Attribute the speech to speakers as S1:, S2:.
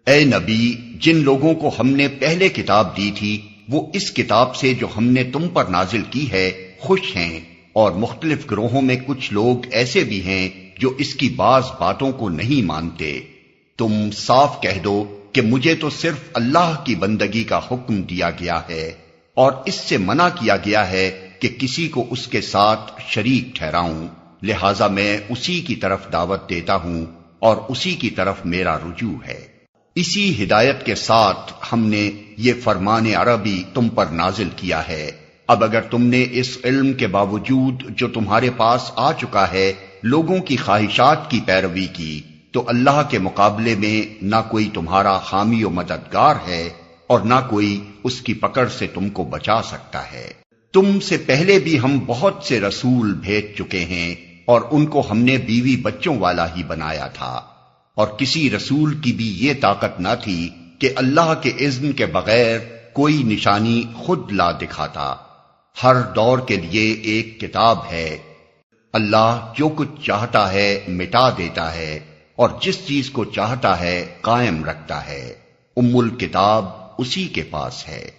S1: اے نبی، جن لوگوں کو ہم نے پہلے کتاب دی تھی وہ اس کتاب سے جو ہم نے تم پر نازل کی ہے خوش ہیں، اور مختلف گروہوں میں کچھ لوگ ایسے بھی ہیں جو اس کی بعض باتوں کو نہیں مانتے۔ تم صاف کہہ دو کہ مجھے تو صرف اللہ کی بندگی کا حکم دیا گیا ہے، اور اس سے منع کیا گیا ہے کہ کسی کو اس کے ساتھ شریک ٹھہراؤں، لہذا میں اسی کی طرف دعوت دیتا ہوں اور اسی کی طرف میرا رجوع ہے۔ اسی ہدایت کے ساتھ ہم نے یہ فرمان عربی تم پر نازل کیا ہے۔ اب اگر تم نے اس علم کے باوجود جو تمہارے پاس آ چکا ہے لوگوں کی خواہشات کی پیروی کی، تو اللہ کے مقابلے میں نہ کوئی تمہارا حامی و مددگار ہے اور نہ کوئی اس کی پکڑ سے تم کو بچا سکتا ہے۔ تم سے پہلے بھی ہم بہت سے رسول بھیج چکے ہیں اور ان کو ہم نے بیوی بچوں والا ہی بنایا تھا، اور کسی رسول کی بھی یہ طاقت نہ تھی کہ اللہ کے اذن کے بغیر کوئی نشانی خود لا دکھاتا۔ ہر دور کے لیے ایک کتاب ہے، اللہ جو کچھ چاہتا ہے مٹا دیتا ہے اور جس چیز کو چاہتا ہے قائم رکھتا ہے۔ ام الکتاب اسی کے پاس ہے۔